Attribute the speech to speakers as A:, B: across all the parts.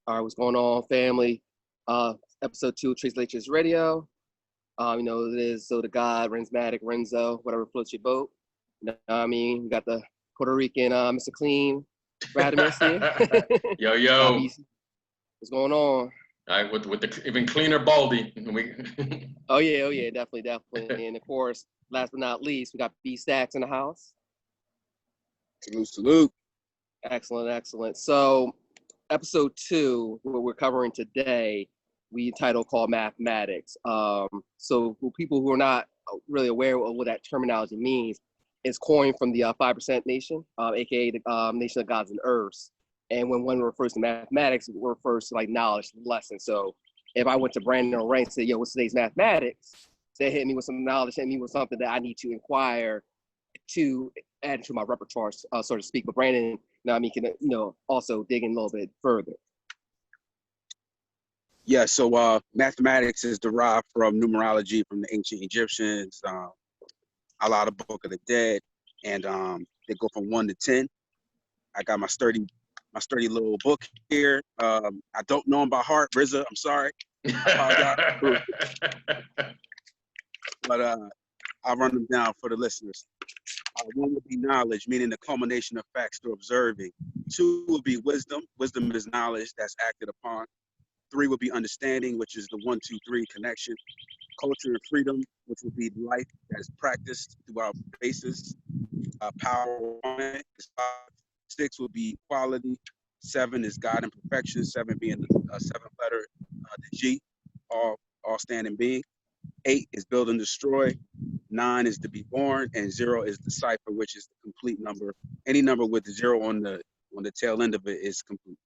A: All right, what's going on, family? Episode 2 of Trace Latures Radio. It is So the God, Renzmatic, Renzo, whatever floats your boat. You know what I mean? We got the Puerto Rican Mr. Clean Radimus here.
B: Yo, yo.
A: What's going on?
B: With the even cleaner Baldy.
A: Oh yeah, definitely. And of course, last but not least, we got B Stacks in the house.
C: Salute.
A: Excellent. So, episode 2, what we're covering today, we entitled called Mathematics. So for people who are not really aware of what that terminology means, it's coined from the 5% Nation, aka the Nation of Gods and Earths. And when one refers to mathematics, it refers to like knowledge lesson. So if I went to Brandon or Rank and said, yo, what's today's mathematics? They hit me with some knowledge, hit me with something that I need to inquire to add to my repertoire, so to speak. But Brandon, can also dig in a little bit further.
C: Yeah, so mathematics is derived from numerology from the ancient Egyptians, a lot of Book of the Dead, and they go from 1 to 10. I got my sturdy little book here. I don't know them by heart, RZA. I'm sorry. I apologize. But I'll run them down for the listeners. 1 would be knowledge, meaning the culmination of facts through observing. 2 would be wisdom. Wisdom is knowledge that's acted upon. 3 would be understanding, which is the 1, 2, 3 connection. Culture and freedom, which would be life that is practiced through our basis. Power is 5. 6 would be quality. 7 is God and perfection. 7 being the 7th letter, the G, all standing being. 8 is build and destroy. 9 is to be born, and 0 is the cipher, which is the complete number. Any number with the 0 on the tail end of it is complete.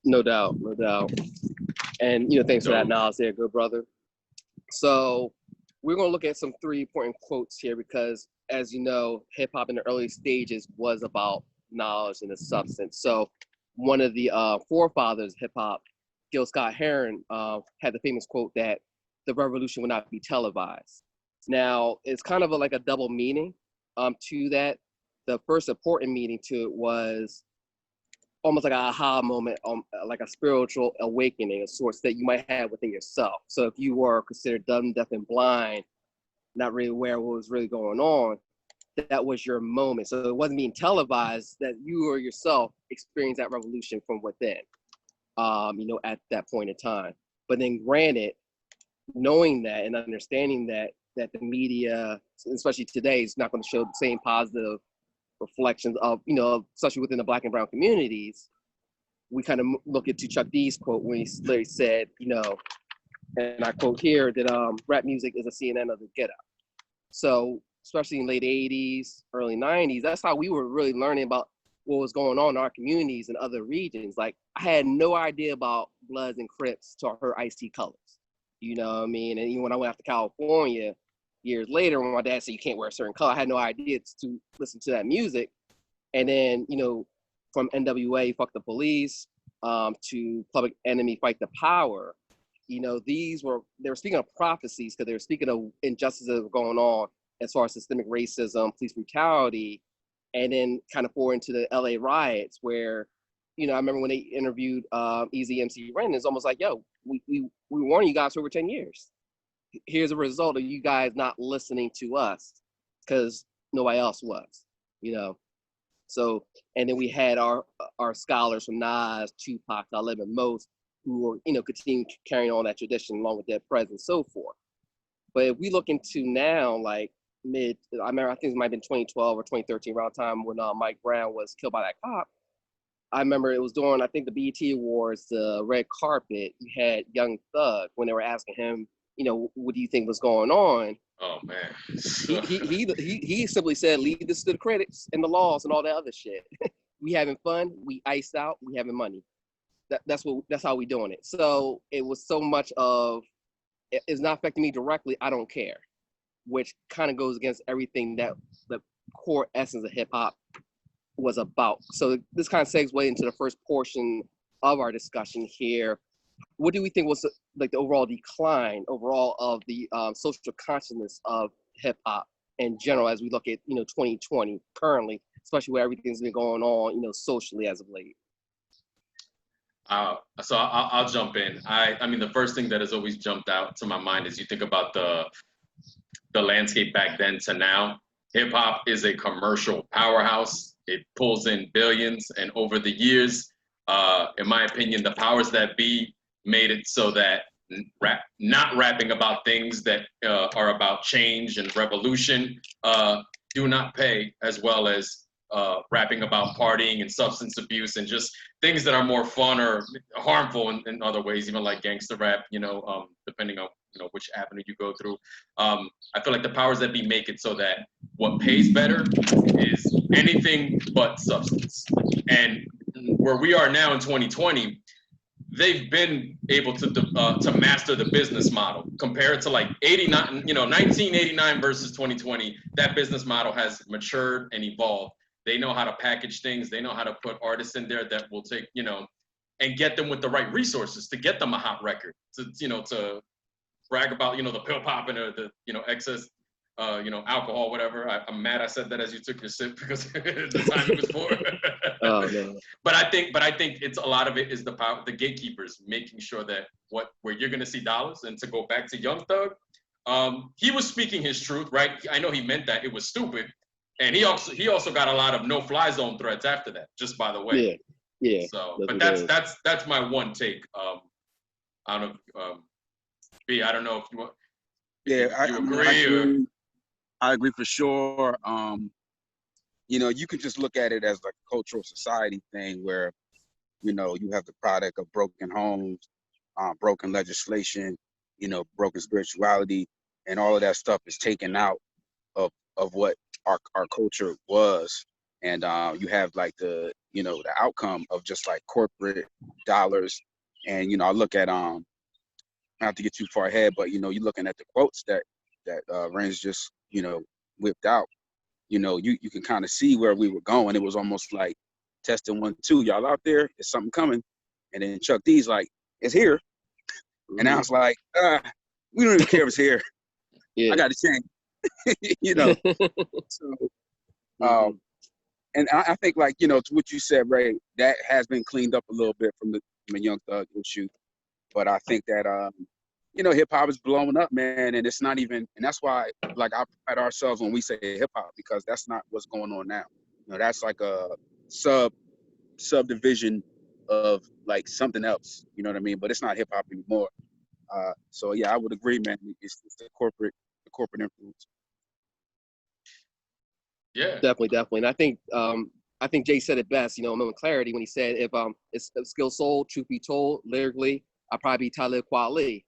A: No doubt. And thanks for that knowledge there, good brother. So we're gonna look at some 3 important quotes here because, as you know, hip hop in the early stages was about knowledge and the substance. So one of the forefathers of hip hop, Gil Scott-Heron, had the famous quote that the revolution will not be televised. Now, it's kind of like a double meaning to that. The first important meaning to it was almost like an aha moment, like a spiritual awakening of sorts that you might have within yourself. So if you were considered dumb, deaf, and blind, not really aware of what was really going on, that was your moment. So it wasn't being televised, that you or yourself experienced that revolution from within, at that point in time. But then granted, knowing that and understanding that the media, especially today, is not going to show the same positive reflections of, especially within the Black and brown communities, we kind of look at Chuck D's quote when he literally said, and I quote here, that rap music is a CNN of the ghetto. So especially in late 80s, early 90s, that's how we were really learning about what was going on in our communities and other regions. Like, I had no idea about Bloods and Crips till I heard Ice-T Colors. You know what I mean? And even when I went out to California years later, when my dad said you can't wear a certain color, I had no idea to listen to that music. And then, from NWA, Fuck the Police, to Public Enemy, Fight the Power, they were speaking of prophecies because they were speaking of injustices that were going on as far as systemic racism, police brutality, and then kind of forward into the LA riots where, I remember when they interviewed Easy MC Ren, it's almost like, yo, we warned you guys for over 10 years. Here's a result of you guys not listening to us because nobody else was, So, and then we had our scholars from Nas, Tupac, Talib, and Most who were, continue carrying on that tradition along with their Prez and so forth. But if we look into now, like I remember, I think it might have been 2012 or 2013, around time when Mike Brown was killed by that cop. I remember it was during, I think, the BET Awards, the red carpet. You had Young Thug when they were asking him, what do you think was going on?
B: Oh man,
A: he simply said, leave this to the critics and the laws and all that other shit. We having fun, we iced out, we having money. That's how we doing it. So it was so much of, it's not affecting me directly, I don't care, which kind of goes against everything that the core essence of hip hop was about. So this kind of segues into the first portion of our discussion here. What do we think was like the overall decline of the social consciousness of hip hop in general as we look at 2020 currently, especially where everything's been going on socially as of late?
B: So I'll jump in. I mean, the first thing that has always jumped out to my mind is you think about the landscape back then to now. Hip hop is a commercial powerhouse. It pulls in billions, and over the years, in my opinion, the powers that be made it so that not rapping about things that are about change and revolution do not pay as well as rapping about partying and substance abuse and just things that are more fun or harmful in other ways, even like gangster rap, depending on which avenue you go through. I feel like the powers that be make it so that what pays better is anything but substance. And where we are now in 2020, they've been able to master the business model. Compared to like 89, 1989 versus 2020, that business model has matured and evolved. They know how to package things. They know how to put artists in there that will take, and get them with the right resources to get them a hot record, to brag about, the pill popping or the, excess, alcohol, whatever. I'm mad I said that as you took your sip because the time it was for.
A: Oh, no.
B: But I think it's a lot of it is the power, the gatekeepers making sure that where you're gonna see dollars. And to go back to Young Thug, he was speaking his truth, right? I know he meant that it was stupid, and he also got a lot of no-fly zone threats after that. Just by the way,
A: yeah.
B: So, but that's my one take. I don't know, B. I don't know if you want. You agree?
C: I agree for sure. You can just look at it as like a cultural society thing where, you have the product of broken homes, broken legislation, broken spirituality, and all of that stuff is taken out of what our culture was. And you have like the outcome of just like corporate dollars. And, I look at, not to get too far ahead, but, you're looking at the quotes that Reigns just, whipped out. You can kind of see where we were going. It was almost like testing 1, 2, y'all out there, is something coming? And then Chuck D's like, it's here. Mm-hmm. And I was like, we don't even care if it's here.
A: Yeah.
C: I got to change. So, and I think like, to what you said, Ray, that has been cleaned up a little bit from the Young Thug issue. But I think that, hip hop is blowing up, man, and it's not even, and that's why, like, I pride ourselves when we say hip hop, because that's not what's going on now. That's like a subdivision of like something else. You know what I mean? But it's not hip hop anymore. So yeah, I would agree, man. It's the corporate influence.
B: Yeah,
A: definitely. And I think Jay said it best. Moment clarity when he said, if it's skill soul, truth be told, lyrically, I'd probably be Talib Kweli.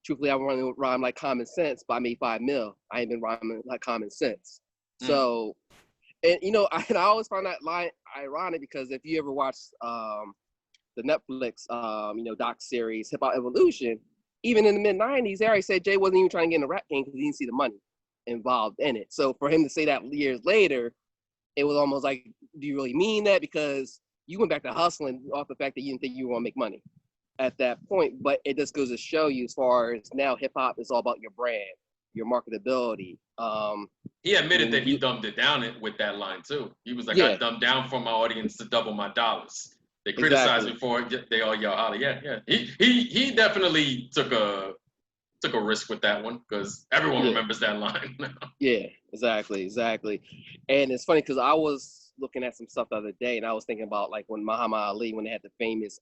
A: Truthfully, I want to rhyme like common sense, but I made 5 mil. I ain't been rhyming like common sense. So, and I always find that line ironic because if you ever watch the Netflix, doc series Hip Hop Evolution, even in the mid '90s, they already said Jay wasn't even trying to get in the rap game because he didn't see the money involved in it. So for him to say that years later, it was almost like, do you really mean that? Because you went back to hustling off the fact that you didn't think you were gonna make money at that point. But it just goes to show you, as far as now, hip hop is all about your brand, your marketability.
B: He admitted that he dumbed it down with that line too. He was like, I dumbed down for my audience to double my dollars. They criticized me for it. They all yell holler. Yeah. He definitely took a risk with that one because everyone remembers that line.
A: Yeah, exactly. And it's funny because I was looking at some stuff the other day, and I was thinking about like when Muhammad Ali, when they had the famous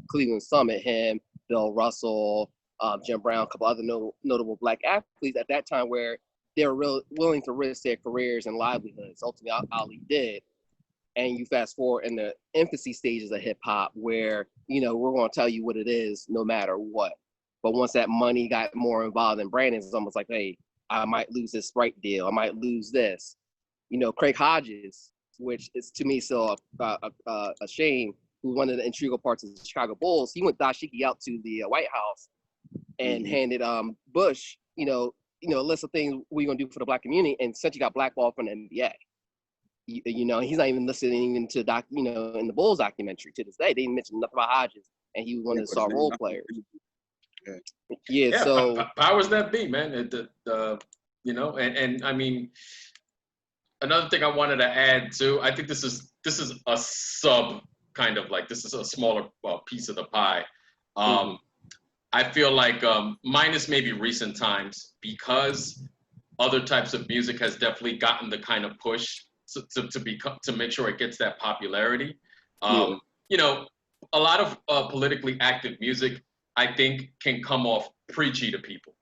A: Cleveland Summit, him, Bill Russell, Jim Brown, a couple other notable black athletes at that time, where they were willing to risk their careers and livelihoods. Ultimately, Ali did. And you fast forward in the infancy stages of hip hop, where we're going to tell you what it is, no matter what. But once that money got more involved in branding, it's almost like, hey, I might lose this Sprite deal. I might lose this. Craig Hodges, which is to me still a shame, who one of the integral parts of the Chicago Bulls, he went dashiki out to the White House and handed Bush, a list of things we're going to do for the black community, and essentially got blackballed from the NBA. He's not even listening even to in the Bulls documentary to this day. They didn't mention nothing about Hodges, and he was one of the star role players. Yeah, so
B: powers that be, man. And I mean, another thing I wanted to add too, I think this is a sub kind of like, this is a smaller piece of the pie. I feel like minus maybe recent times, because other types of music has definitely gotten the kind of push to make sure it gets that popularity. You know, a lot of politically active music, I think, can come off preachy to people.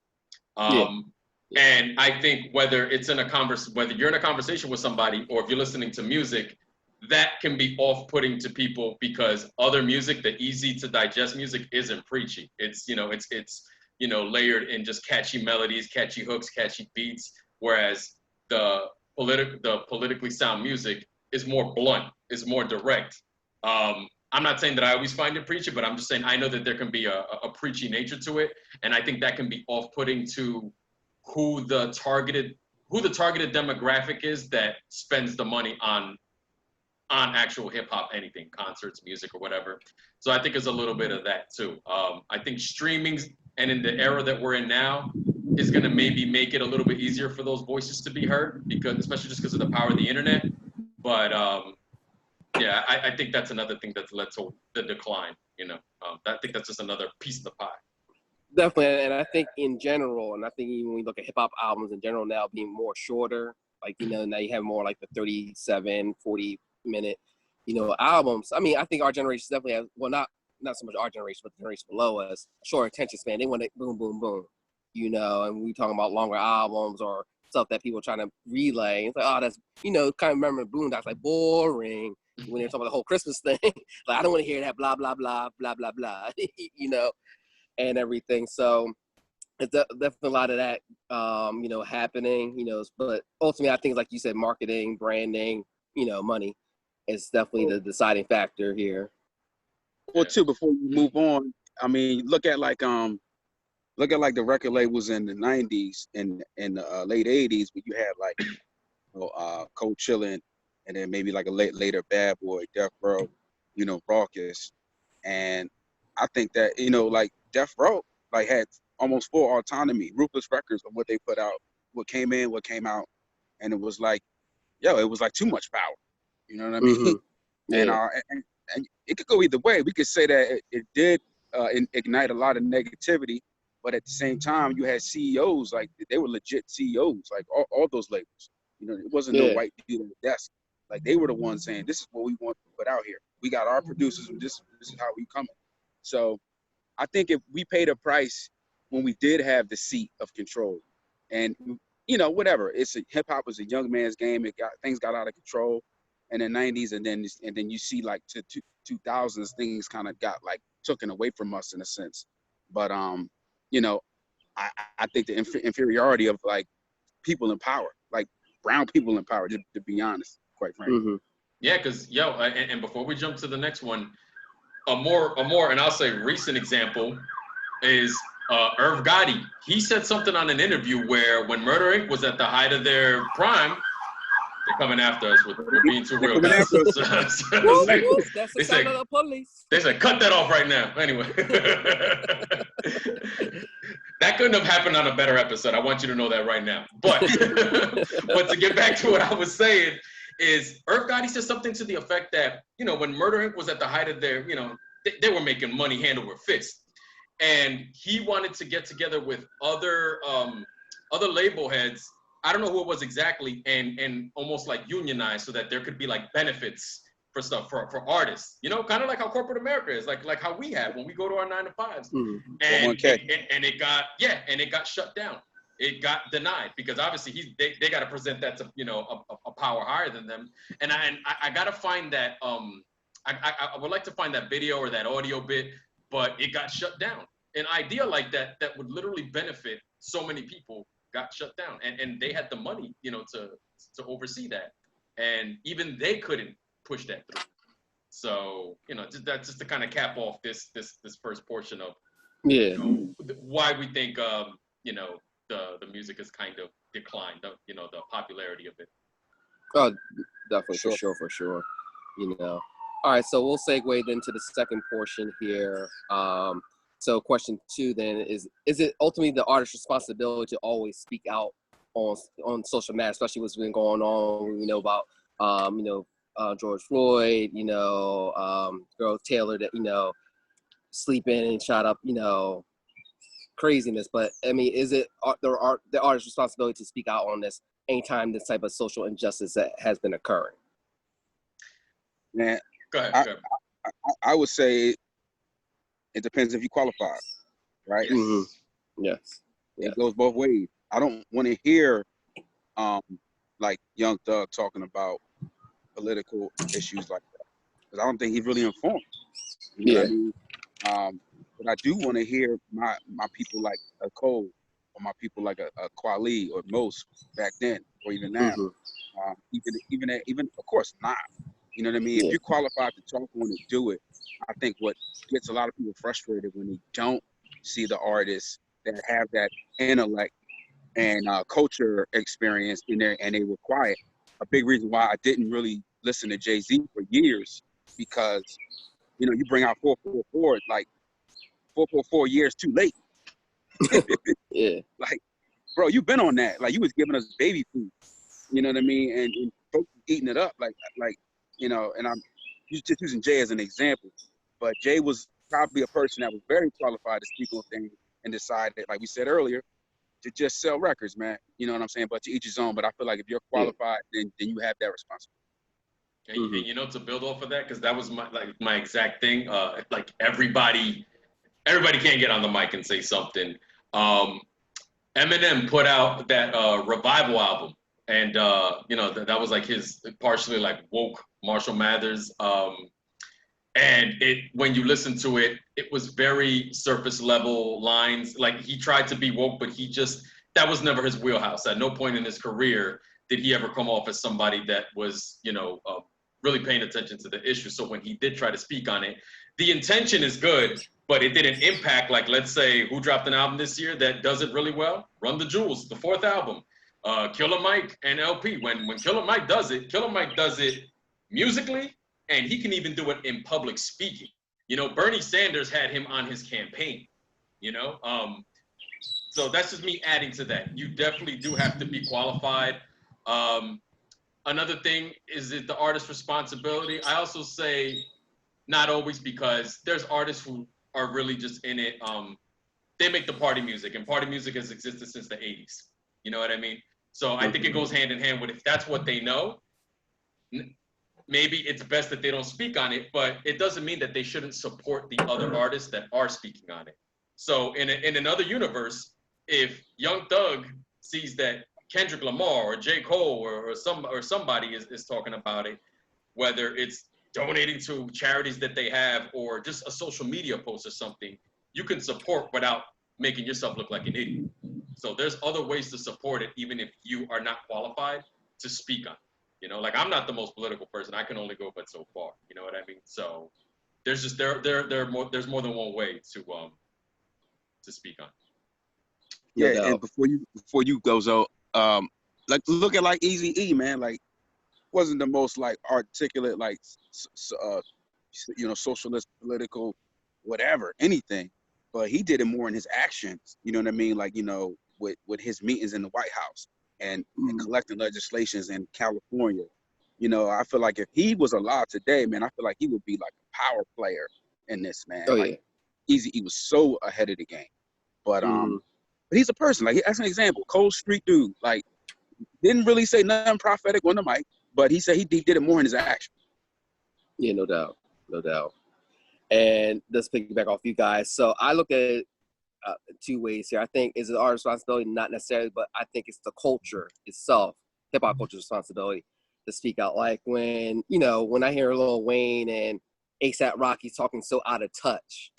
B: And I think whether you're in a conversation with somebody, or if you're listening to music, that can be off-putting to people, because other music, the easy to digest music, isn't preachy. It's layered in just catchy melodies, catchy hooks, catchy beats, whereas the politically sound music is more blunt, is more direct. I'm not saying that I always find it preachy, but I'm just saying I know that there can be a preachy nature to it, and I think that can be off-putting to who the targeted demographic is that spends the money on actual hip hop, anything, concerts, music, or whatever. So I think there's a little bit of that too. I think streaming, and in the era that we're in now, is going to maybe make it a little bit easier for those voices to be heard, especially just because of the power of the internet. But yeah, I think that's another thing that's led to the decline. I think that's just another piece of the pie.
A: Definitely, and I think in general, and I think even when we look at hip hop albums in general now being more shorter, like, now you have more like the 37, 40-minute, albums. I mean, I think our generation definitely has, well, not so much our generation, but the generation below us, short attention span. They want it boom, boom, boom, and we talking about longer albums or stuff that people are trying to relay. It's like, oh, that's, kind of remember Boondocks, like boring when they're talking about the whole Christmas thing. Like, I don't want to hear that blah, blah, blah, blah, blah, blah, and everything. So it's definitely a lot of that, happening, but ultimately I think, like you said, marketing, branding, money is definitely the deciding factor here.
C: Well, too, before you move on, I mean, look at like the record labels in the 90s and the late 80s, where you had like Cold Chillin', and then maybe like a later Bad Boy, Death Row, Raucous. And I think that, like Death Row like had almost full autonomy, ruthless records of what they put out, what came in, what came out. And it was like, it was like too much power. You know what I mean? Yeah. And it could go either way. We could say that it did ignite a lot of negativity, but at the same time, you had CEOs, like they were legit CEOs, like all those labels. It wasn't no white dude on the desk. Like they were the ones saying, this is what we want to put out here. We got our producers, and this is how we coming. So I think if we paid a price when we did have the seat of control, and whatever, hip hop was a young man's game. Things got out of control in the 90s, and then you see like to 2000s, things kind of got like taken away from us in a sense. But I think the inferiority of like people in power, like brown people in power, to be honest, quite frankly.
B: Yeah, because and before we jump to the next one, a more and I'll say recent example is Irv Gotti. He said something on an interview where when Murder Inc. was at the height of their prime, they're coming after us with being too real.
A: That's the sound of the police.
B: They said, cut that off right now. Anyway. That couldn't have happened on a better episode. I want you to know that right now. But but to get back to what I was saying is Irv Gotti said something to the effect that, when Murder Inc. was at the height of their, they were making money hand over fist. And he wanted to get together with other label heads, I don't know who it was exactly, and almost like unionize so that there could be like benefits for stuff for artists, kind of like how corporate America is, like how we have when we go to our 9-to-5s. And it got shut down. It got denied because obviously they got to present that to a power higher than them. And I got to find that I would like to find that video or that audio bit, but it got shut down. An idea like that would literally benefit so many people got shut down, and they had the money, to oversee that, and even they couldn't push that through. So, that's just to kind of cap off this first portion of why we think the music has kind of declined, the popularity of it.
A: Oh, definitely, for sure. All right, so we'll segue then to the second portion here. So question 2 then is it ultimately the artist's responsibility to always speak out on social media, especially what's been going on, about, George Floyd, girl Taylor that, sleeping and shot up, craziness. But I mean, is it the artist's responsibility to speak out on this anytime this type of social injustice that has been occurring?
C: Man,
B: Go ahead.
C: I would say it depends if you qualify, right?
A: Mm-hmm. Yes.
C: It goes both ways. I don't want to hear like Young Thug talking about political issues like that, because I don't think he's really informed. You know what I mean? But I do want to hear my people like a Cole, or my people like a Kweli or Most back then, or even now. Even of course not. You know what I mean? If you're qualified to talk on it, do it. I think what gets a lot of people frustrated when they don't see the artists that have that intellect and culture experience in there, and they were quiet. A big reason why I didn't really listen to Jay-Z for years, because you bring out 444, like 444 years too late.
A: Yeah.
C: Like, bro, you've been on that. Like, you was giving us baby food. You know what I mean? And folks eating it up. Like, and I'm just using Jay as an example. But Jay was probably a person that was very qualified to speak on things and decided, like we said earlier, to just sell records, man. You know what I'm saying? But to each his own. But I feel like if you're qualified, then you have that responsibility.
B: And to build off of that, because that was my exact thing. Like everybody can't get on the mic and say something. Eminem put out that Revival album, and that was like his partially like woke Marshall Mathers. And when you listen to it, it was very surface level lines. Like, he tried to be woke, but that was never his wheelhouse. At no point in his career did he ever come off as somebody that was, really paying attention to the issue. So when he did try to speak on it, the intention is good, but it didn't impact, like, let's say, who dropped an album this year that does it really well? Run the Jewels, the 4th album. Killer Mike and LP. When Killer Mike does it musically, and he can even do it in public speaking. Bernie Sanders had him on his campaign, so that's just me adding to that. You definitely do have to be qualified. Another thing, is it the artist's responsibility? I also say not always, because there's artists who are really just in it. They make the party music, and party music has existed since the 80s. You know what I mean? So I think it goes hand in hand with, if that's what they know, maybe it's best that they don't speak on it, but it doesn't mean that they shouldn't support the other artists that are speaking on it. So in another universe, if Young Thug sees that Kendrick Lamar or J. Cole or somebody is talking about it, whether it's donating to charities that they have or just a social media post or something, you can support without making yourself look like an idiot. So there's other ways to support it, even if you are not qualified to speak on it. Like, I'm not the most political person. I can only go but so far. You know what I mean? So there's just there's more than one way to speak on.
C: Yeah, and before you go, so like, look at like Eazy-E, man. Like, wasn't the most like articulate, like socialist, political, whatever, anything, but he did it more in his actions. You know what I mean? Like, with his meetings in the White House and collecting legislations in California. I feel like if he was alive today, man, I feel like he would be like a power player in this, man. Eazy-E was so ahead of the game. But but he's a person. Like, as an example, Cold Street dude, like, didn't really say nothing prophetic on the mic, but he said he did it more in his action.
A: Yeah, no doubt. And let's piggyback off you guys. So I look at it 2 ways here. I think is it our responsibility? Not necessarily, but I think it's the culture itself, hip hop culture's responsibility to speak out. Like, when I hear Lil Wayne and ASAP Rocky's talking so out of touch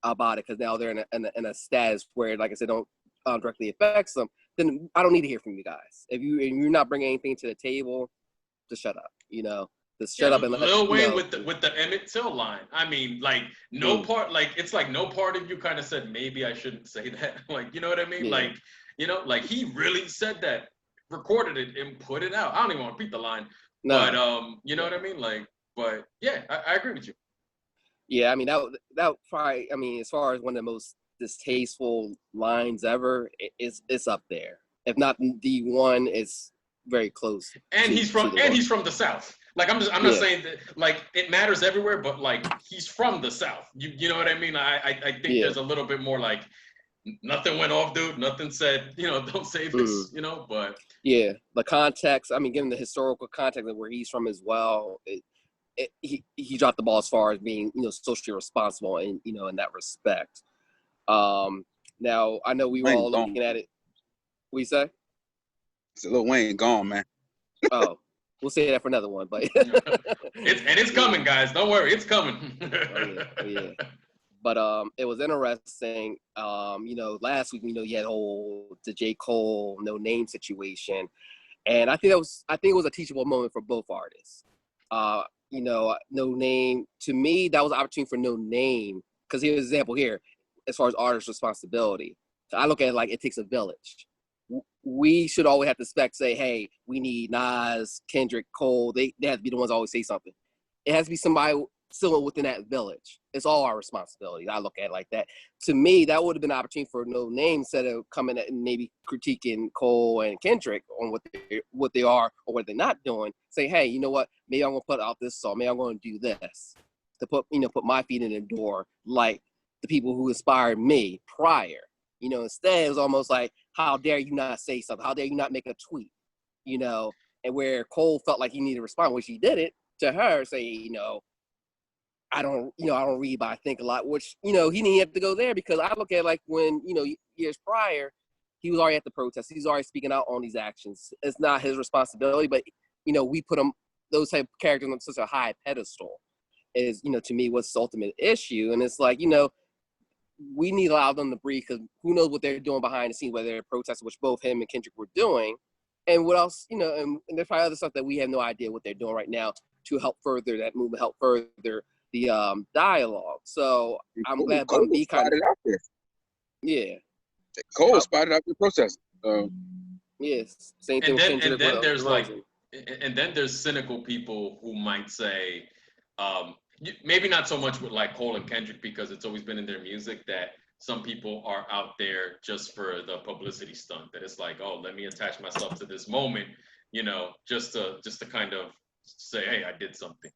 A: about it, because now they're in a status where, like I said, don't directly affects them, then I don't need to hear from you guys. If you're not bringing anything to the table, just shut up. Just shut up and let
B: Lil Wayne with the Emmett Till line. I mean, like, it's like no part of you kind of said, maybe I shouldn't say that. Like, you know what I mean? Yeah. Like he really said that, recorded it and put it out. I don't even want to repeat the line, but you know what I mean? Like, but yeah, I agree with you.
A: Yeah, I mean, that probably, I mean, as far as one of the most distasteful lines ever, it's up there. If not the one, it's very close.
B: And he's from the South. Like I'm not saying that like it matters everywhere, but like he's from the South. You know what I mean? I think there's a little bit more like nothing went off, dude. Nothing said, don't say this, but
A: yeah, the context. I mean, given the historical context of where he's from as well, he dropped the ball as far as being socially responsible and in that respect. Now I know we were all looking at it. What you say?
C: It's a Lil Wayne gone, man.
A: Oh, we'll say that for another one, but
B: it's coming, guys. Don't worry, it's coming.
A: Oh, yeah. But it was interesting. Last week, you had the J. Cole No Name situation, and I think it was a teachable moment for both artists. No Name, to me, that was an opportunity for No Name, because here's an example here as far as artist responsibility. So I look at it like it takes a village. We should always have to say, hey, we need Nas, Kendrick, Cole. They have to be the ones to always say something. It has to be somebody still within that village. It's all our responsibility. I look at it like that. To me, that would have been an opportunity for No Name, instead of coming at and maybe critiquing Cole and Kendrick on what they are or what they're not doing. Say, hey, you know what? Maybe I'm gonna put out this song. Maybe I'm gonna do this to put my feet in the door, like the people who inspired me prior. Instead it was almost like, how dare you not say something? How dare you not make a tweet? And where Cole felt like he needed to respond, which he did it to her, say, I don't read, but I think a lot, which, he didn't have to go there, because I look at it like when, years prior, he was already at the protest. He's already speaking out on these actions. It's not his responsibility, but, we put him, those type of characters on such a high pedestal is, to me, what's the ultimate issue. And it's like, we need to allow them to breathe, because who knows what they're doing behind the scenes, whether they're protesting, which both him and Kendrick were doing, and what else, and there's probably other stuff that we have no idea what they're doing right now to help further that movement, help further the dialogue. So I'm glad Bun B kind of
C: out there.
A: Yeah.
C: Cole spotted out the protest.
A: Yes. Same thing.
B: And then there's like, and then there's cynical people who might say, maybe not so much with like Cole and Kendrick, because it's always been in their music, that some people are out there just for the publicity stunt. That it's like, oh, let me attach myself to this moment, just to kind of say, hey, I did something,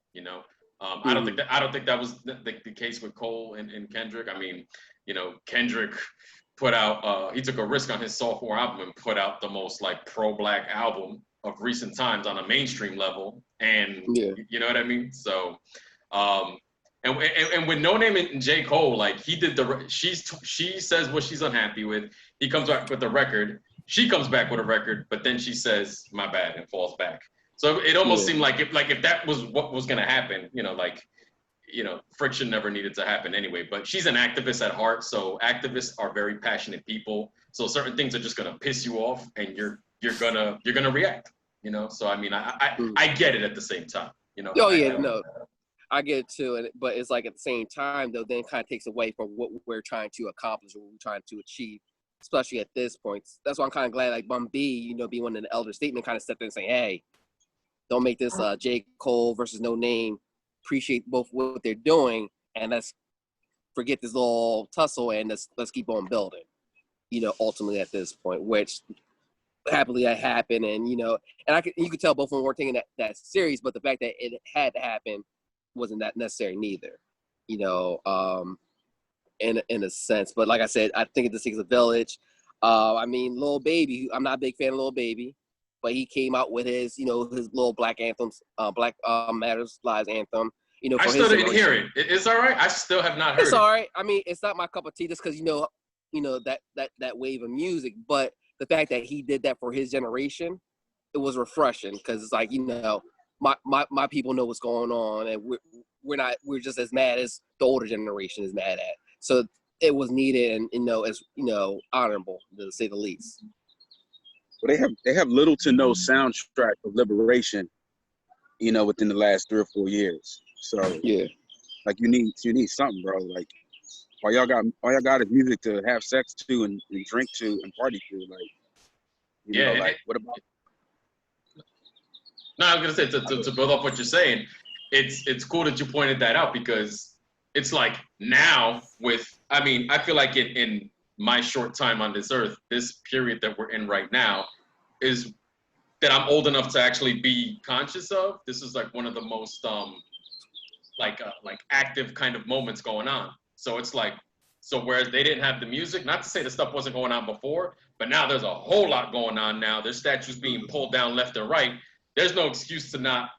B: I don't think that was the case with Cole and Kendrick. I mean, Kendrick put out, he took a risk on his sophomore album and put out the most like pro-black album of recent times on a mainstream level, and you know what I mean. So, and with No Name and J. Cole, like he did she says what she's unhappy with. He comes back with a record. She comes back with a record, but then she says my bad and falls back. So it almost seemed like if that was what was gonna happen, friction never needed to happen anyway. But she's an activist at heart, so activists are very passionate people. So certain things are just gonna piss you off, and you're gonna react. So I mean, I get it at the same time.
A: I get it too, but it's like at the same time though, then it kind of takes away from what we're trying to accomplish, what we're trying to achieve, especially at this point. That's why I'm kind of glad like Bun B, being one of the elder statement, kind of stepped in and saying, hey, don't make this J. Cole versus No Name. Appreciate both what they're doing, and let's forget this little tussle and let's keep on building. Ultimately at this point, which happily that happened, and and you could tell both of them weren't taking that serious, but the fact that it had to happen wasn't that necessary neither. In a sense, but like I said, I think it just takes a village. I mean, Lil Baby, I'm not a big fan of Lil Baby, but he came out with his, his little black anthems, Black Matters Lives anthem. For
B: I still didn't hear it. It's all right. I still have not heard it.
A: It's all right. I mean, it's not my cup of tea, just because that wave of music. But the fact that he did that for his generation, it was refreshing, because it's like my people know what's going on, and we're just as mad as the older generation is mad at. So it was needed, and as honorable, to say the least.
C: Well, they have little to no soundtrack of liberation, within the last 3 or 4 years. So like you need something, bro. Like all y'all got is music to have sex to and drink to and party to. Like, what about?
B: No, I was gonna say to build up what you're saying, it's cool that you pointed that out, because it's like now I feel like in my short time on this earth, this period that we're in right now is that I'm old enough to actually be conscious of, this is like one of the most like active kind of moments going on. So it's like, so whereas they didn't have the music, not to say the stuff wasn't going on before, but now there's a whole lot going on now. There's statues being pulled down left and right. There's no excuse to not,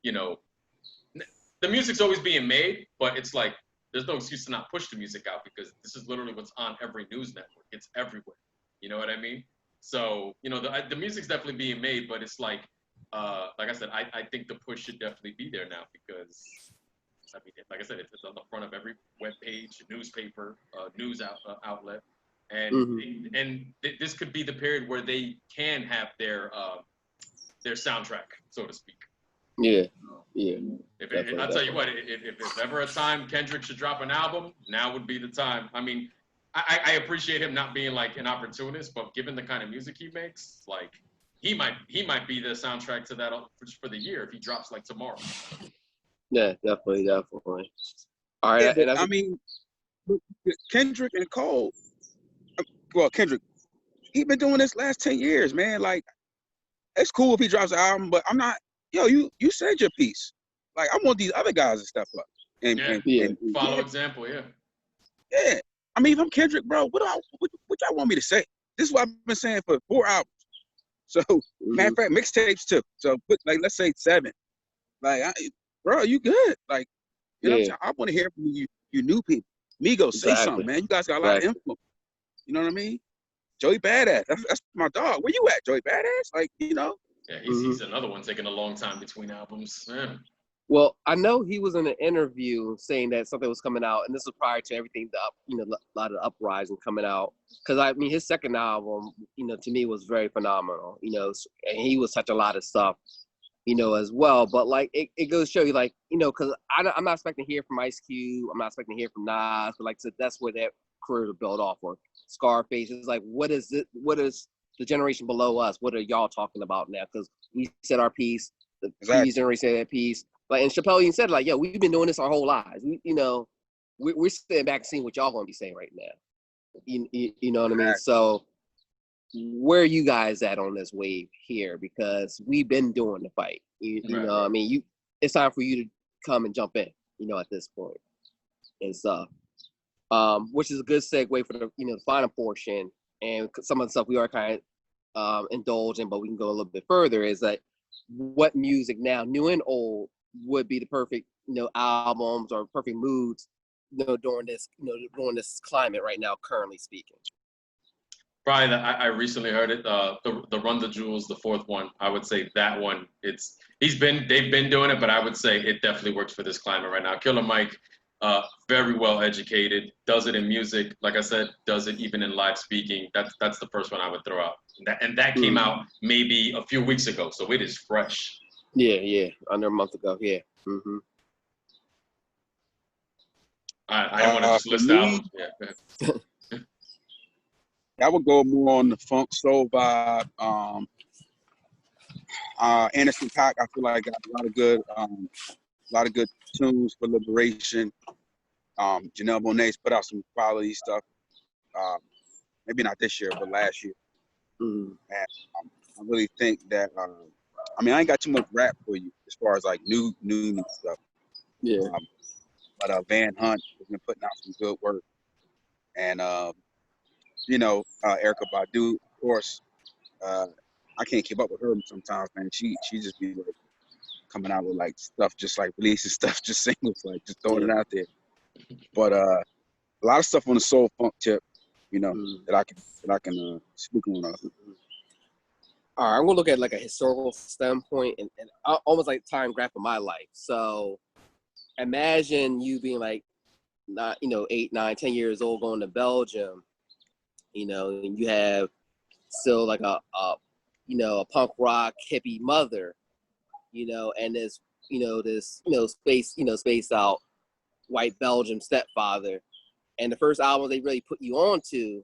B: you know, the music's always being made, but it's like, there's no excuse to not push the music out because this is literally what's on every news network. It's everywhere. You know what I mean? So, you know, the music's definitely being made, but it's like I said, I think the push should definitely be there now because, I mean, like I said, it's on the front of every web page, newspaper, news outlet, and this could be the period where they can have their soundtrack, so to speak.
A: Yeah, yeah.
B: I'll tell you what, if ever a time Kendrick should drop an album, now would be the time. I mean, I appreciate him not being like an opportunist, but given the kind of music he makes, like he might be the soundtrack to that for the year if he drops like tomorrow.
A: Yeah, definitely. All right,
C: yeah, I mean, Kendrick and Cole. Well, Kendrick, he been doing this last 10 years, man. Like, it's cool if he drops an album, but I'm not. Yo, you said your piece. Like, I want these other guys to step up and
B: follow example. Yeah.
C: Yeah. I mean, if I'm Kendrick, bro, what y'all want me to say? This is what I've been saying for 4 albums. So, matter of fact, mixtapes too. So, put like let's say 7. Like, bro, you good? Like, you know what I'm saying? I want to hear from you new people. Migos, say something, man. You guys got a lot of influence. You know what I mean? Joey Badass. That's my dog. Where you at, Joey Badass? Like, you know.
B: Yeah, he's another one taking a long time between albums. Yeah.
A: Well, I know he was in an interview saying that something was coming out, and this was prior to everything, a lot of uprising coming out. Because I mean, his second album, you know, to me was very phenomenal. You know, and he was touching a lot of stuff, you know, as well. But like, it goes to show you, like, you know, because I'm not expecting to hear from Ice Cube, I'm not expecting to hear from Nas, but like I said, that's where their careers are built off of. Scarface is like, what is the generation below us? What are y'all talking about now? Because we said our piece, the previous generation said that piece. Like, and Chappelle even said, like, yo, we've been doing this our whole lives. We're sitting back and seeing what y'all gonna be saying right now. You know what I mean? So where are you guys at on this wave here? Because we've been doing the fight. You know what I mean? It's time for you to come and jump in, you know, at this point. And stuff. Which is a good segue for the final portion, and some of the stuff we are kind of indulging, but we can go a little bit further. Is that what music now, new and old, would be the perfect albums or perfect moods during this climate right now, currently speaking?
B: Brian, I recently heard it. The Run the Jewels, the 4th one. I would say that one. They've been doing it, but I would say it definitely works for this climate right now. Killer Mike. Very well educated, does it in music, like I said, does it even in live speaking. That's the first one I would throw out. And that came out maybe a few weeks ago, so it is fresh.
A: Yeah, under a month ago, yeah.
B: I don't want to just list albums. Yeah.
C: I would go more on the funk soul vibe. Anderson .Paak, I feel like got a lot of good tunes for liberation. Janelle Monáe's put out some quality stuff. Maybe not this year, but last year. And I really think that I mean, I ain't got too much rap for you as far as like new stuff.
A: Yeah.
C: But Van Hunt has been putting out some good work, and Erykah Badu, of course. I can't keep up with her sometimes, man. She just be like coming out with like stuff, just like releasing stuff, just singles, like just throwing it out there. But a lot of stuff on the soul funk tip, that I can speak on.
A: All right, I'm gonna look at like a historical standpoint and almost like time graph of my life. So imagine you being like, 8, 9, 10 years old, going to Belgium, and you have still like a punk rock hippie mother, and this spaced out white Belgium stepfather. And the first album they really put you onto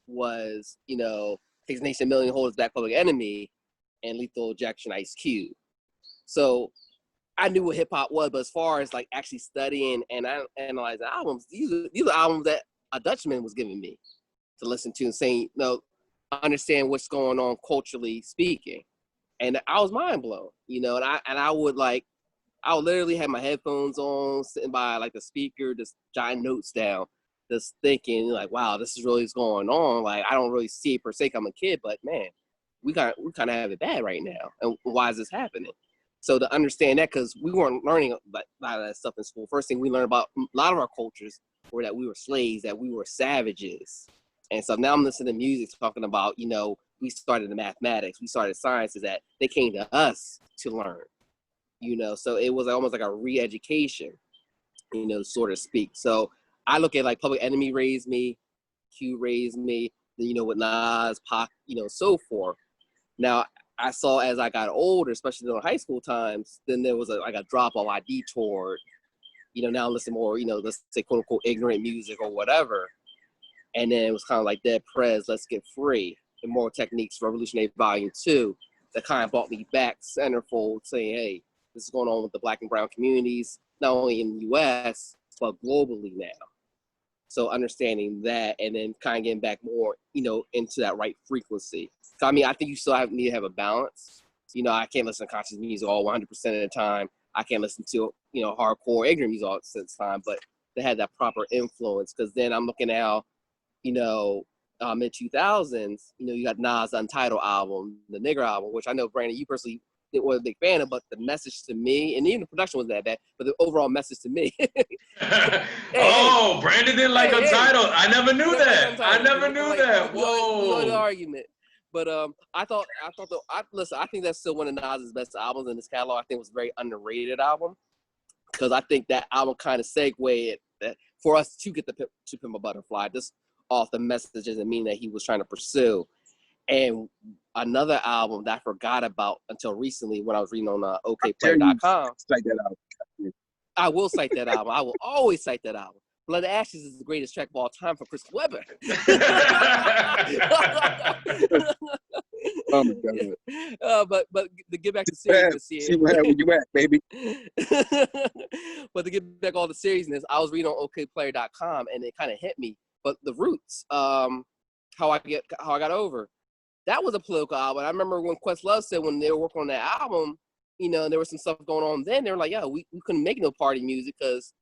A: was, Takes a Nation, a Million, Holds Back, Public Enemy, and Lethal Injection, Ice Cube. So I knew what hip hop was, but as far as like actually studying and analyzing albums, these are albums that a Dutchman was giving me to listen to and saying, understand what's going on culturally speaking. And I was mind blown, you know, and I would literally have my headphones on, sitting by like the speaker, just jotting notes down, just thinking like, wow, this is really what's going on. Like, I don't really see it per se 'cause I'm a kid, but man, we kind of have it bad right now. And why is this happening? So to understand that, because we weren't learning a lot of that stuff in school. First thing we learned about a lot of our cultures were that we were slaves, that we were savages. And so now I'm listening to music talking about, you know, we started the mathematics, we started sciences, that they came to us to learn, you know. So it was almost like a re-education, you know, so to speak. So I look at like Public Enemy raised me, Q raised me, you know, with Nas, Pac, you know, so forth. Now, I saw as I got older, especially in high school times, then there was like a drop off. I detoured, you know, now listen more, you know, let's say quote unquote ignorant music or whatever. And then it was kind of like Dead Prez, Let's Get Free, and Moral Techniques Revolutionary Volume 2 that kind of brought me back centerfold, saying, hey, this is going on with the Black and brown communities, not only in the US, but globally now. So understanding that, and then kind of getting back more, you know, into that right frequency. So, I mean, I think you still need to have a balance. You know, I can't listen to conscious music all 100% of the time. I can't listen to, you know, hardcore ignorant music all the time, but they had that proper influence. Because then I'm looking at, you know, mid 2000s, you know, you got Nas' Untitled album, the Nigger album, which I know, Brandon, you personally wasn't a big fan of, but the message to me, and even the production wasn't that bad, but the overall message to me.
B: Brandon didn't like Untitled. I never knew that. I never knew that. Whoa.
A: We know the argument. But I think that's still one of Nas's best albums in this catalog. I think it was a very underrated album, because I think that album kind of segued that for us to get To Pimp a Butterfly, just off the messages and meaning that he was trying to pursue. And another album that I forgot about until recently when I was reading on okplayer.com.
C: Cite that out.
A: I will cite that album. I will always cite that album. Blood Ashes is the greatest track of all time for Chris Webber.
C: Oh my God.
A: But to get back to seriousness here.
C: See where you at, baby.
A: But to get back all the seriousness, I was reading on okplayer.com and it kind of hit me. But the roots, how I got over. That was a political album. I remember when Questlove said when they were working on that album, you know, there was some stuff going on then. They were like, yo, we couldn't make no party music because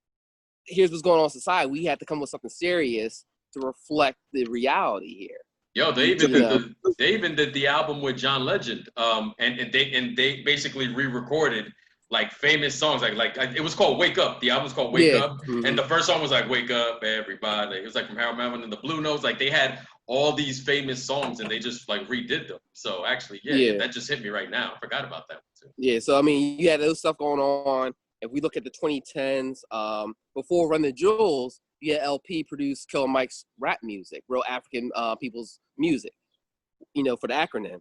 A: here's what's going on in society. We had to come with something serious to reflect the reality here.
B: Yo, they even did the album with John Legend, and they basically re-recorded like famous songs, like it was called Wake Up. The album's called Wake Up, and the first song was like Wake Up, Everybody. It was like from Harold Melvin and the Blue Notes. Like they had all these famous songs, and they just like redid them. So actually, yeah, that just hit me right now. I forgot about that one too. Yeah,
A: so I mean, you had those stuff going on. If we look at the 2010s, before Run the Jewels, you had LP produced Killer Mike's rap music, real African people's music, you know, for the acronym.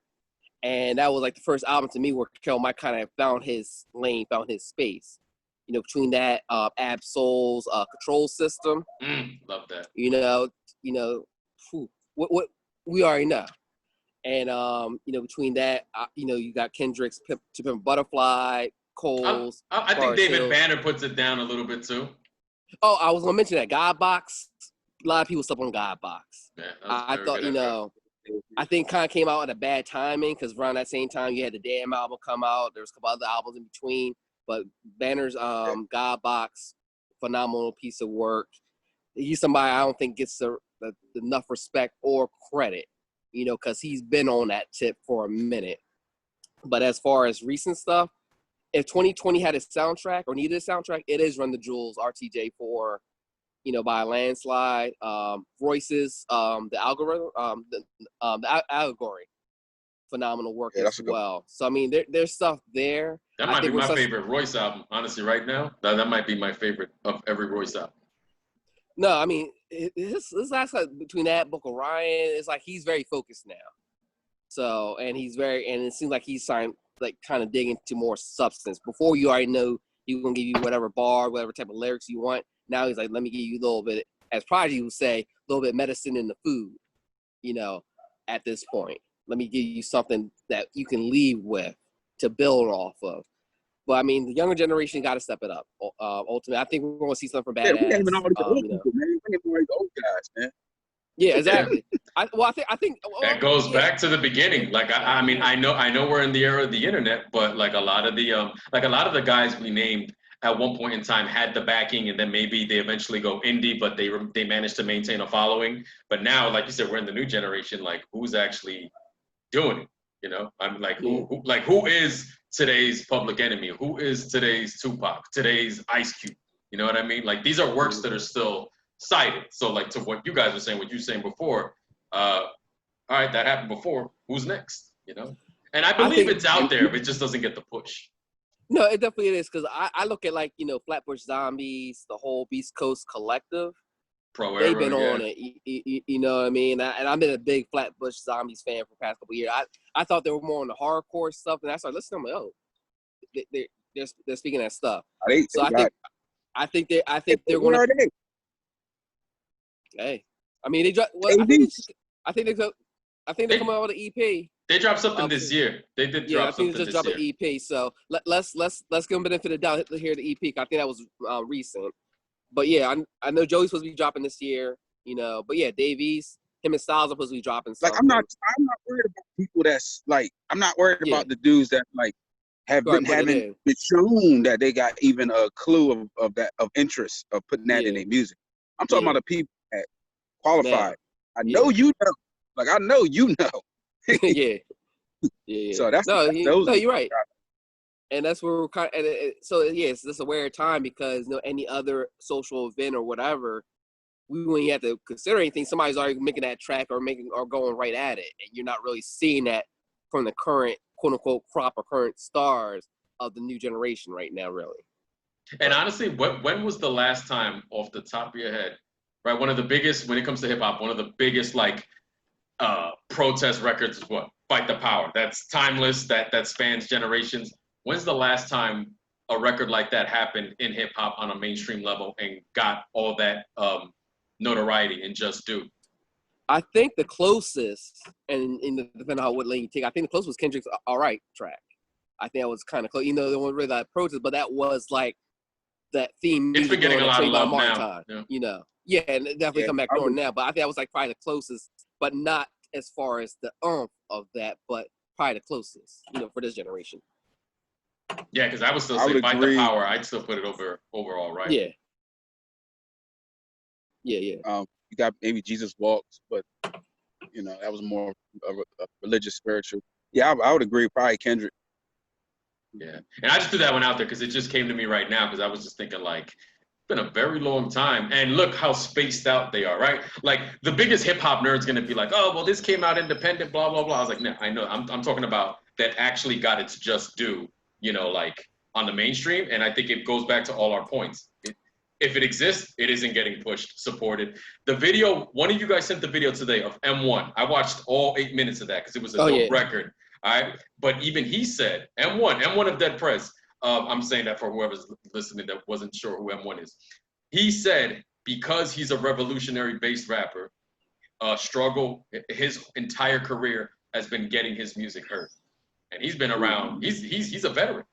A: And that was like the first album to me where Killer Mike kind of found his lane, found his space. You know, between that, Ab-Soul's Control System.
B: Love that.
A: You know, what we already know. And, you know, between that, you know, you got Kendrick's To Pimp a Butterfly, Cole's.
B: I think David Banner puts it down a little bit too.
A: Oh, I was going to mention that. God Box. A lot of people slept on God Box.
B: Yeah,
A: I thought, you know, I think kind of came out at a bad timing because around that same time you had the Damn album come out. There was a couple other albums in between. But Banner's God Box, phenomenal piece of work. He's somebody I don't think gets enough respect or credit, you know, because he's been on that tip for a minute. But as far as recent stuff, if 2020 had a soundtrack or needed a soundtrack, it is Run the Jewels, RTJ4, you know, by a landslide. Royce's, the algorithm, the allegory, phenomenal work as well. So I mean, there's stuff there.
B: That might be my favorite Royce album, honestly, right now. That might be my favorite of every Royce album.
A: No, I mean, his last between that Book of Ryan, it's like he's very focused now. So, and it seems like he's starting like kind of dig into more substance. Before you already know he's gonna give you whatever bar, whatever type of lyrics you want. Now he's like, let me give you a little bit, as Prodigy would say, a little bit of medicine in the food, you know, at this point. Let me give you something that you can leave with to build off of. But I mean, the younger generation got to step it up. Ultimately, I think we're going to see something from Badass.
C: We can't even all the old people, man. We can't even all the old guys, man.
A: Yeah, exactly. I think
B: That goes back to the beginning. Like I mean, I know we're in the era of the internet, but like a lot of the guys we named at one point in time had the backing, and then maybe they eventually go indie, but they managed to maintain a following. But now, like you said, we're in the new generation. Like, who's actually doing it? You know, I'm like, who is today's Public Enemy? Who is today's Tupac? Today's Ice Cube? You know what I mean? Like, these are works that are still cited. So, like, to what you guys were saying, what you were saying before, all right, that happened before. Who's next? You know, and I believe it's out there, but it just doesn't get the push.
A: No, it definitely is, because I look at, like, Flatbush Zombies, the whole Beast Coast Collective. They've been on it, you know what I mean? And I've been a big Flatbush Zombies fan for the past couple of years. I thought they were more on the hardcore stuff, and I started listening to them, like, oh, they're speaking that stuff. So I think they're going to. Hey, I mean, they dropped. Well, I think they come out with an EP.
B: They dropped something this year. They did drop something this year.
A: Yeah, I think they just dropped an EP. So let's give them benefit of the doubt to hear the EP. I think that was recent. But yeah, I know Joey's supposed to be dropping this year. But yeah, Dave East, him and Styles are supposed to be dropping something.
C: Like, I'm not worried about people that's like, I'm not worried about the dudes that like haven't been shown that they got even a clue of interest of putting that in their music. I'm talking about the people that qualified. I know you know. Like, I know you know.
A: yeah.
C: So that's
A: you're right. And that's where we're kind of, so yes, this is a weird time because any other social event or whatever, we wouldn't have to consider anything. Somebody's already making that track or going right at it, and you're not really seeing that from the current quote unquote crop or current stars of the new generation right now, really.
B: And honestly, when was the last time, off the top of your head, right? One of the biggest, when it comes to hip hop, one of the biggest like protest records is what? Fight the Power. That's timeless. That spans generations. When's the last time a record like that happened in hip hop on a mainstream level and got all that notoriety in just due?
A: I think the closest, and depending on what lane you take, I think the closest was Kendrick's "All Right" track. I think that was kind of close. The one really that protest, but that was like that theme.
B: It's been getting a lot of love now.
A: Yeah, and it definitely come back on now. But I think that was like probably the closest, but not as far as the of that, but probably the closest, for this generation.
B: Yeah, because I would still say Fight the Power. I'd still put it over All Right.
A: Yeah.
C: You got maybe Jesus Walks, but that was more of a religious, spiritual. Yeah, I would agree. Probably Kendrick.
B: Yeah, and I just threw that one out there because it just came to me right now because I was just thinking like, it's been a very long time, and look how spaced out they are, right? Like the biggest hip hop nerd's gonna be like, oh well, this came out independent, blah blah blah. I was like, no, I know. I'm talking about that actually got its just due. Like on the mainstream. And I think it goes back to all our points. If it exists, it isn't getting pushed, supported. The video, one of you guys sent the video today of M1. I watched all 8 minutes of that because it was a dope record. All right. But even he said, M1 of Dead Prez. I'm saying that for whoever's listening that wasn't sure who M1 is. He said, because he's a revolutionary based rapper, struggle, his entire career has been getting his music heard. And he's been around. He's a veteran.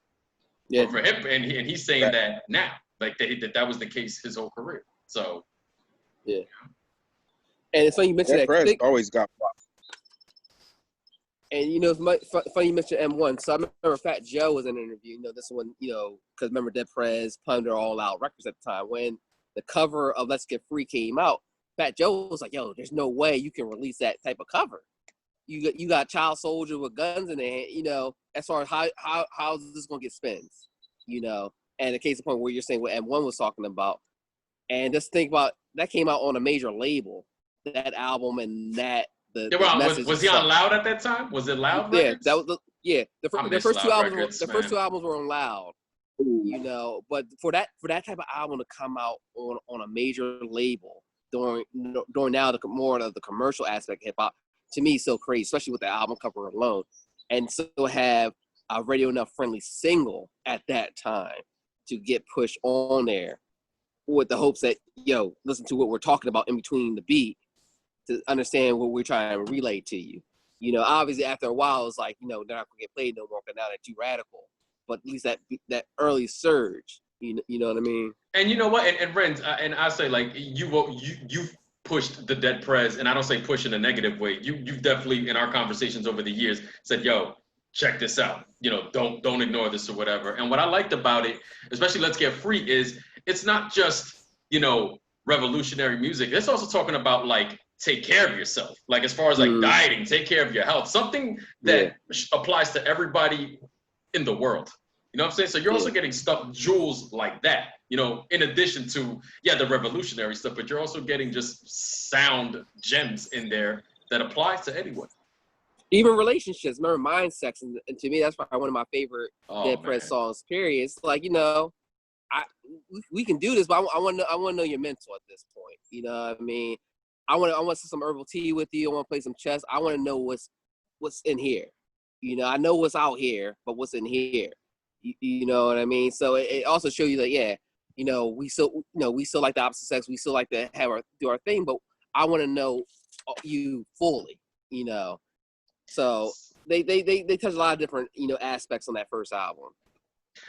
A: Yeah.
B: For hip, and he's saying that now, like that was the case his whole career. So.
A: Yeah. And it's funny you mentioned that.
C: Prez always got pop.
A: And it's funny you mentioned M1. So I remember Fat Joe was in an interview. This one, because remember Dead Prez, Ponder, All Out Records at the time when the cover of Let's Get Free came out. Fat Joe was like, "Yo, there's no way you can release that type of cover. You got child soldier with guns in their hand, as far as how is this gonna get spins, and the case in point where you're saying what M1 was talking about, and just think about that came out on a major label, that album and that the message.
B: Was he on Loud at that time? Was it Loud?
A: Yeah,
B: Records?
A: that was the first two albums.
B: Records,
A: the first two albums were on Loud, but for that type of album to come out on a major label during now more of the commercial aspect of hip hop. To me, so crazy, especially with the album cover alone, and still have a Radio Enough friendly single at that time to get pushed on there with the hopes that, listen to what we're talking about in between the beat to understand what we're trying to relay to you. Obviously after a while, it's like, they're not going to get played no more because now they're too radical. But at least that early surge, you know what I mean?
B: And you know what? And Renz, and I say like you pushed the Dead Prez, and I don't say push in a negative way. You've definitely in our conversations over the years said, "Yo, check this out. You know, don't ignore this or whatever." And what I liked about it, especially Let's Get Free, is it's not just, you know, revolutionary music. It's also talking about like take care of yourself. Like as far as like dieting, take care of your health. Something that applies to everybody in the world. You know what I'm saying? So you're also getting stuff, jewels like that, you know, in addition to, the revolutionary stuff, but you're also getting just sound gems in there that applies to anyone.
A: Even relationships, remember Mind Sex, and to me, that's probably one of my favorite Dead Prez songs, period. It's like, you know, we can do this, but I want to know your mental at this point. You know what I mean? I want to some herbal tea with you. I want to play some chess. I want to know what's in here. You know, I know what's out here, but what's in here? You know what I mean? So it also shows you that, you know, we still like the opposite sex. We still like to do our thing, but I want to know you fully, you know. So they touch a lot of different, you know, aspects on that first album.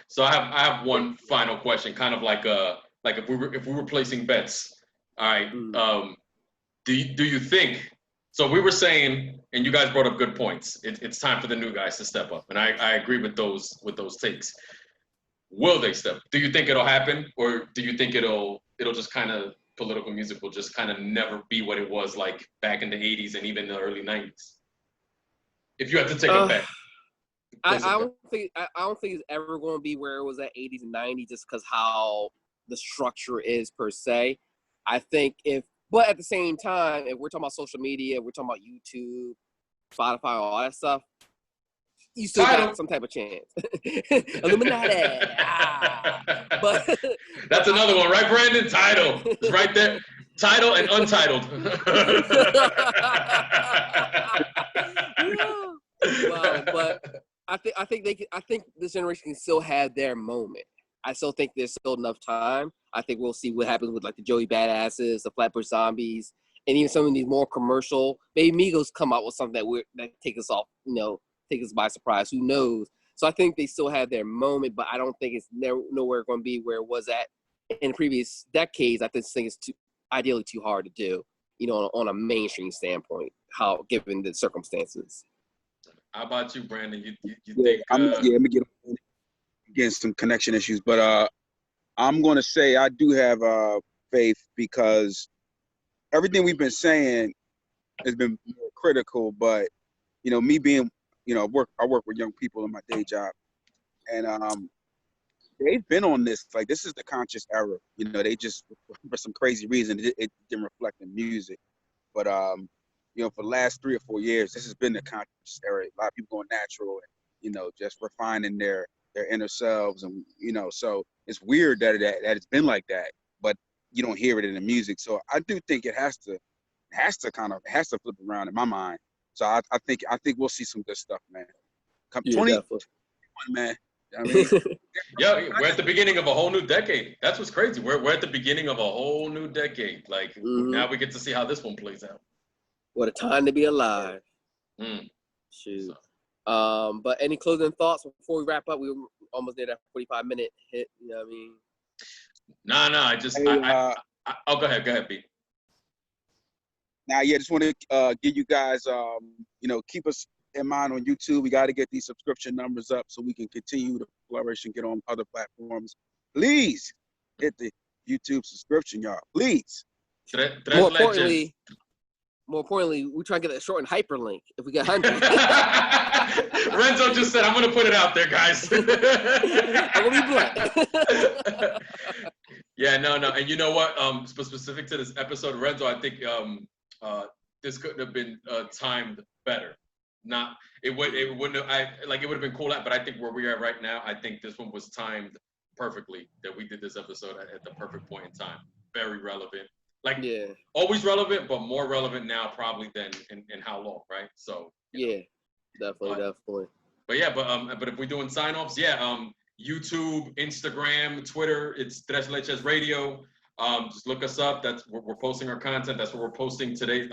B: So I have one final question, kind of like if we were placing bets. All right. Do you think? So we were saying, and you guys brought up good points. It's time for the new guys to step up, and I agree with those takes. Will they step? Do you think it'll happen, or do you think it'll just kind of political music will just kind of never be what it was like back in the '80s and even the early '90s? If you had to take a bet,
A: I don't think it's ever going to be where it was at '80s and '90s, just because how the structure is per se. I think but at the same time, if we're talking about social media, we're talking about YouTube, Spotify, all that stuff, you still got some type of chance. Illuminati. But
B: that's another one, right, Brandon? Tidal. It's right there. Tidal and Untitled.
A: Wow, but I think this generation can still have their moment. I still think there's still enough time. I think we'll see what happens with like the Joey Badasses, the Flatbush Zombies, and even some of these more commercial. Maybe Migos come out with something that take us off, you know, take us by surprise. Who knows? So I think they still have their moment, but I don't think it's nowhere going to be where it was at in previous decades. I just think it's ideally too hard to do, you know, on a mainstream standpoint, given the circumstances.
B: How about you, Brandon? You think?
C: Let me get against some connection issues, but I'm going to say I do have faith, because everything we've been saying has been more critical. But you know, me being, you know, I work with young people in my day job, and they've been on this. Like, this is the conscious era. You know, they just, for some crazy reason, it didn't reflect in music. But you know, for the last 3 or 4 years, this has been the conscious era. A lot of people going natural and, you know, just refining their inner selves, and you know, so it's weird that it's been like that, but you don't hear it in the music. So I do think it has to flip around in my mind. So I think we'll see some good stuff, man. 2021, man. I mean,
B: we're at the beginning of a whole new decade. That's what's crazy. We're at the beginning of a whole new decade. Like, now we get to see how this one plays out.
A: What a time to be alive. Shoot. But any closing thoughts before we wrap up? We were almost near that 45-minute hit. You know what I mean?
B: No. I just, go ahead, B.
C: Now, just want to give you guys, you know, keep us in mind on YouTube. We got to get these subscription numbers up so we can continue to flourish and get on other platforms. Please hit the YouTube subscription, y'all. Please.
A: More importantly, we try to get that short and hyperlink if we get 100.
B: Renzo just said, I'm going to put it out there, guys.
A: I'm going to be blunt.
B: Yeah, no. And you know what? Specific to this episode, Renzo, I think this couldn't have been timed better. It would have been cool, but I think where we are right now, I think this one was timed perfectly, that we did this episode at the perfect point in time. Very relevant. Always relevant, but more relevant now probably than in how long, right? So
A: definitely.
B: But if we're doing sign-offs, YouTube, Instagram, Twitter, it's Tres Leches Radio. Just look us up. That's where we're posting our content. That's where we're posting today,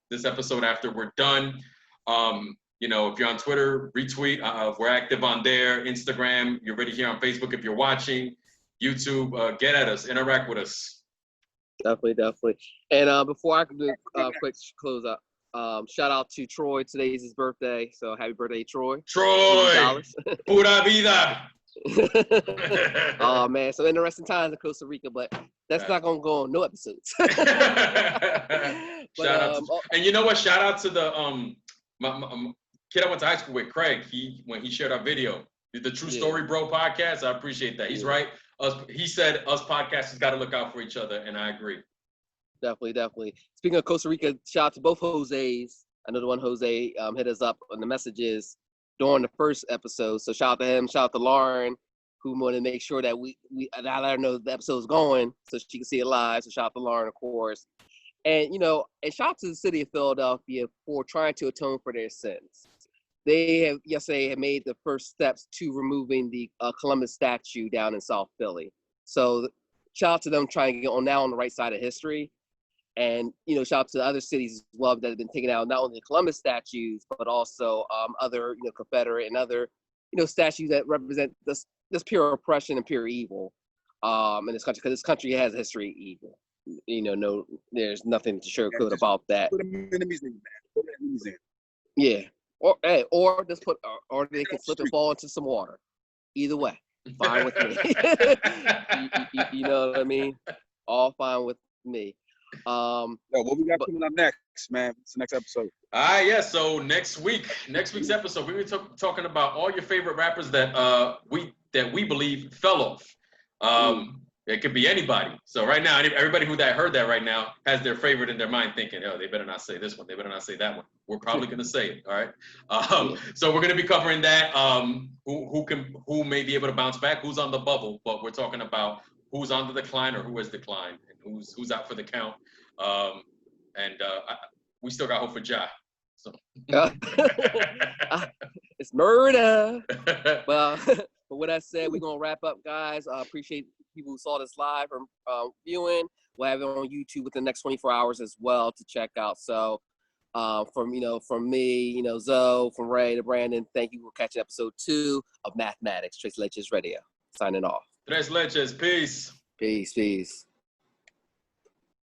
B: this episode after we're done. You know, if you're on Twitter, retweet. We're active on there. Instagram, you're already here on Facebook if you're watching. YouTube, get at us, interact with us.
A: Definitely. And before I can do a quick close up, shout out to Troy. Today's his birthday, so happy birthday, Troy.
B: Troy, pura vida.
A: Oh man, some interesting times in Costa Rica, but that's not gonna go on no episodes.
B: Shout out to, and you know what? Shout out to the my kid I went to high school with, Craig. When he shared our video, the True Story Bro podcast. I appreciate that. He's right. He said us podcasters got to look out for each other, and I agree.
A: Definitely. Speaking of Costa Rica, shout out to both Jose's. I know the one Jose hit us up on the messages during the first episode. So shout out to him. Shout out to Lauren, who wanted to make sure that I let her know the episode's going so she can see it live. So shout out to Lauren, of course. And, and shout out to the city of Philadelphia for trying to atone for their sins. They have yesterday made the first steps to removing the Columbus statue down in South Philly. So shout out to them trying to get on the right side of history. And, shout out to the other cities as well that have been taking out not only the Columbus statues, but also other, Confederate and other, statues that represent this pure oppression and pure evil in this country, because this country has a history of evil. No, there's nothing to sugarcoat about that.
C: Put them in the museum, man. Put them in the museum.
A: Yeah. Or just or they can slip and fall into some water. Either way, fine with me. You know what I mean? All fine with me.
C: What we got coming up next, man? What's the next episode?
B: Yeah. So next week's episode, we were talking about all your favorite rappers that we believe fell off. It could be anybody. So right now, everybody that heard that right now has their favorite in their mind, thinking, "Oh, they better not say this one. They better not say that one." We're probably gonna say it. All right. So we're gonna be covering that. Who may be able to bounce back? Who's on the bubble? But we're talking about who's on the decline or who has declined, and who's out for the count. We still got hope for Ja. So.
A: It's murder. Well, but with that said, we're gonna wrap up, guys. Appreciate people who saw this live or viewing. We'll have it on YouTube within the next 24 hours as well to check out. So from me, Zoe, from Ray to Brandon, thank you for catching episode 2 of Mathematics, Tres Leches Radio. Signing off.
B: Tres Leches, peace.
A: Peace.